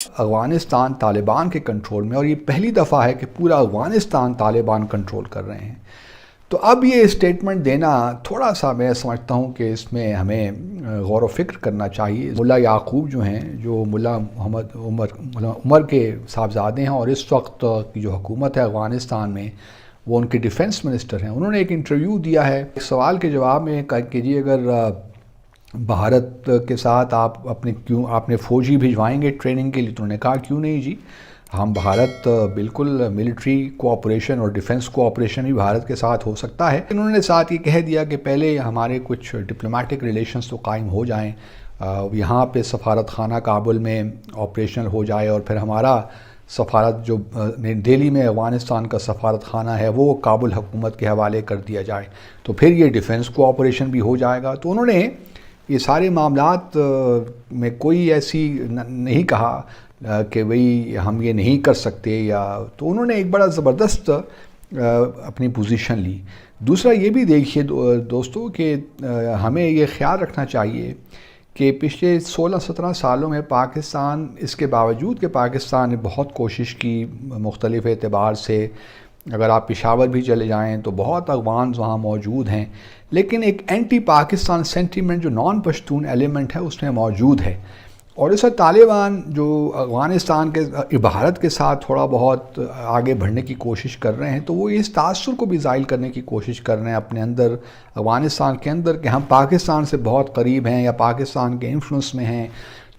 افغانستان طالبان کے کنٹرول میں، اور یہ پہلی دفعہ ہے کہ پورا افغانستان طالبان کنٹرول کر رہے ہیں. تو اب یہ اسٹیٹمنٹ دینا تھوڑا سا میں سمجھتا ہوں کہ اس میں ہمیں غور و فکر کرنا چاہیے. ملا یعقوب جو ہیں، جو ملا محمد عمر کے صاحبزادے ہیں، اور اس وقت کی جو حکومت ہے افغانستان میں، وہ ان کے ڈیفنس منسٹر ہیں. انہوں نے ایک انٹرویو دیا ہے، ایک سوال کے جواب میں کہا کہ جی اگر بھارت کے ساتھ آپ نے فوجی بھجوائیں گے ٹریننگ کے لیے، تو انہوں نے کہا کیوں نہیں جی، ہم بھارت بالکل ملٹری کوآپریشن اور ڈیفنس کوآپریشن بھی بھارت کے ساتھ ہو سکتا ہے. انہوں نے ساتھ یہ کہہ دیا کہ پہلے ہمارے کچھ ڈپلومیٹک ریلیشنز تو قائم ہو جائیں، یہاں پہ سفارت خانہ کابل میں آپریشنل ہو جائے، اور پھر ہمارا سفارت جو دہلی میں افغانستان کا سفارت خانہ ہے وہ کابل حکومت کے حوالے کر دیا جائے، تو پھر یہ ڈیفنس کوآپریشن بھی ہو جائے گا. تو انہوں نے یہ سارے معاملات میں کوئی ایسی نہیں کہا کہ بھئی ہم یہ نہیں کر سکتے، یا تو انہوں نے ایک بڑا زبردست اپنی پوزیشن لی. دوسرا یہ بھی دیکھیے دوستو کہ ہمیں یہ خیال رکھنا چاہیے کہ پچھلے 16-17 سالوں میں پاکستان، اس کے باوجود کہ پاکستان نے بہت کوشش کی مختلف اعتبار سے، اگر آپ پشاور بھی چلے جائیں تو بہت افغانز وہاں موجود ہیں، لیکن ایک اینٹی پاکستان سینٹیمنٹ جو نان پشتون ایلیمنٹ ہے اس میں موجود ہے. اور اس وقت طالبان جو افغانستان کے بھارت کے ساتھ تھوڑا بہت آگے بڑھنے کی کوشش کر رہے ہیں، تو وہ اس تاثر کو بھی زائل کرنے کی کوشش کر رہے ہیں اپنے اندر، افغانستان کے اندر، کہ ہم پاکستان سے بہت قریب ہیں یا پاکستان کے انفلوئنس میں ہیں.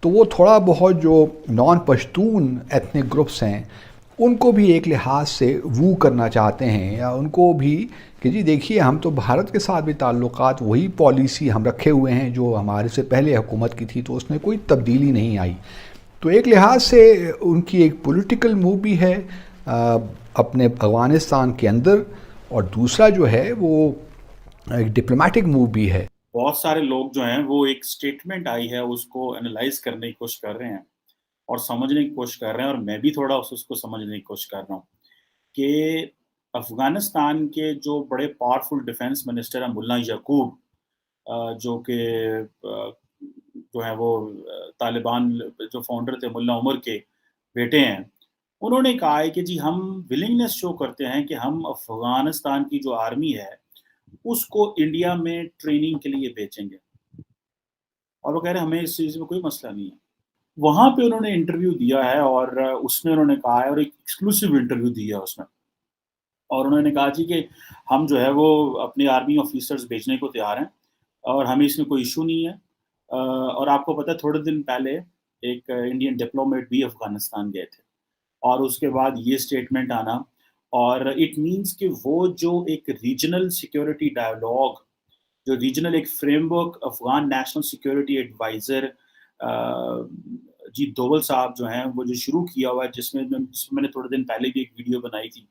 تو وہ تھوڑا بہت جو نان پشتون ایتھنک گروپس ہیں ان کو بھی ایک لحاظ سے وو کرنا چاہتے ہیں، یا ان کو بھی کہ جی دیکھیے ہم تو بھارت کے ساتھ بھی تعلقات، وہی پالیسی ہم رکھے ہوئے ہیں جو ہمارے سے پہلے حکومت کی تھی، تو اس میں کوئی تبدیلی نہیں آئی. تو ایک لحاظ سے ان کی ایک پولیٹیکل موو بھی ہے اپنے افغانستان کے اندر، اور دوسرا جو ہے وہ ایک ڈپلومیٹک موو بھی ہے. بہت سارے لوگ جو ہیں وہ ایک سٹیٹمنٹ آئی ہے اس کو انالائز کرنے کی کوشش کر رہے ہیں اور سمجھنے کی کوشش کر رہے ہیں، اور میں بھی تھوڑا اس کو سمجھنے کی کوشش کر رہا ہوں کہ افغانستان کے جو بڑے پاورفل ڈیفنس منسٹر ہیں ملا یعقوب، جو کہ جو ہیں وہ طالبان جو فاؤنڈر تھے ملا عمر کے بیٹے ہیں، انہوں نے کہا ہے کہ جی ہم ولنگنس شو کرتے ہیں کہ ہم افغانستان کی جو آرمی ہے اس کو انڈیا میں ٹریننگ کے لیے بیچیں گے، اور وہ کہہ رہے ہیں ہمیں اس چیز میں کوئی مسئلہ نہیں ہے. وہاں پہ انہوں نے انٹرویو دیا ہے، اور اس میں انہوں نے کہا ہے، اور ایک ایکسکلوسیو انٹرویو دیا ہے اس میں، اور انہوں نے کہا جی کہ ہم جو ہے وہ اپنے آرمی آفیسرز بھیجنے کو تیار ہیں اور ہمیں اس میں کوئی ایشو نہیں ہے. اور آپ کو پتہ ہے تھوڑے دن پہلے ایک انڈین ڈپلومیٹ بھی افغانستان گئے تھے، اور اس کے بعد یہ اسٹیٹمنٹ آنا، اور اٹ مینس کہ وہ جو ایک ریجنل سیکیورٹی ڈائیلاگ، جو ریجنل ایک framework Afghan national security adviser جی دوول صاحب جو ہیں وہ جو شروع کیا ہوا ہے، جس میں میں نے تھوڑے دن پہلے بھی ایک ویڈیو بنائی تھی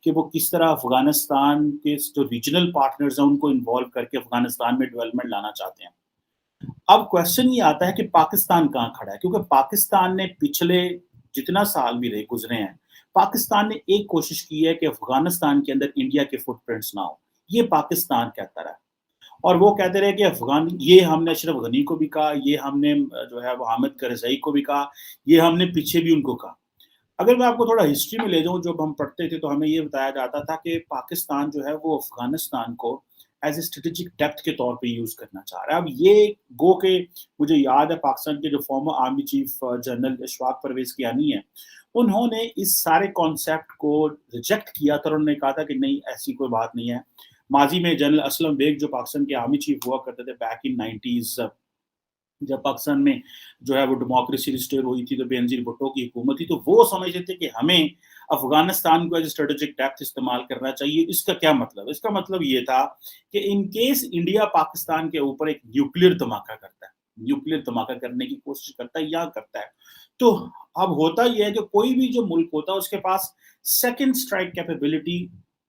کہ وہ کس طرح افغانستان کے جو ریجنل پارٹنرز ہیں ان کو انوالو کر کے افغانستان میں ڈیولپمنٹ لانا چاہتے ہیں. اب کویسچن یہ آتا ہے کہ پاکستان کہاں کھڑا ہے، کیونکہ پاکستان نے پچھلے جتنا سال بھی رہے گزرے ہیں، پاکستان نے ایک کوشش کی ہے کہ افغانستان کے اندر انڈیا کے فٹ پرنٹس نہ ہو. یہ پاکستان کہتا رہا، اور وہ کہتے رہے کہ یہ ہم نے اشرف غنی کو بھی کہا، یہ ہم نے جو ہے وہ حامد کرزئی کو بھی کہا، یہ ہم نے پیچھے بھی ان کو کہا. اگر میں آپ کو تھوڑا ہسٹری میں لے جاؤں، جب ہم پڑھتے تھے تو ہمیں یہ بتایا جاتا تھا کہ پاکستان جو ہے وہ افغانستان کو ایز اے اسٹریٹجک ڈیپتھ کے طور پہ یوز کرنا چاہ رہا ہے. اب یہ گو کہ مجھے یاد ہے پاکستان کے جو former army chief general Ashfaq Parvez Kayani ہے، انہوں نے اس سارے کانسیپٹ کو ریجیکٹ کیا تھا، اور انہوں نے کہا تھا کہ نہیں ایسی کوئی بات نہیں ہے. ماضی میں جنرل اسلم بیگ جو پاکستان کے آرمی چیف ہوا کرتے تھے بیک ان 90s، جب پاکستان میں جو ہے وہ ڈیموکریسی ریسٹور ہوئی تھی تو بے نظیر بھٹو کی حکومت تھی، تو وہ سمجھتے تھے کہ ہمیں افغانستان کو ایز اسٹریٹجک ڈیپتھ استعمال کرنا چاہیے. اس کا کیا مطلب؟ اس کا مطلب یہ تھا کہ ان کیس انڈیا پاکستان کے اوپر ایک نیوکلیر دھماکہ کرتا ہے، نیوکلیر دھماکہ کرنے کی کوشش کرتا ہے یا کرتا ہے، تو اب ہوتا یہ ہے کہ کوئی بھی جو ملک ہوتا ہے اس کے پاس سیکنڈ اسٹرائک کیپیبلٹی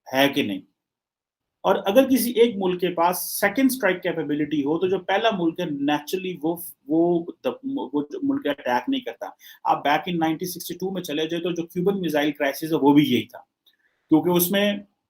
ہے کہ نہیں. اور اگر کسی ایک ملک کے پاس سیکنڈ اسٹرائک کیپیبلٹی ہو تو جو پہلا ملک ہے نیچرلی وہ ملک اٹیک نہیں کرتا. آپ بیک ان 1962 میں چلے جائے تو جو کیوبن میزائل کرائسس ہے وہ بھی یہی تھا، کیونکہ اس میں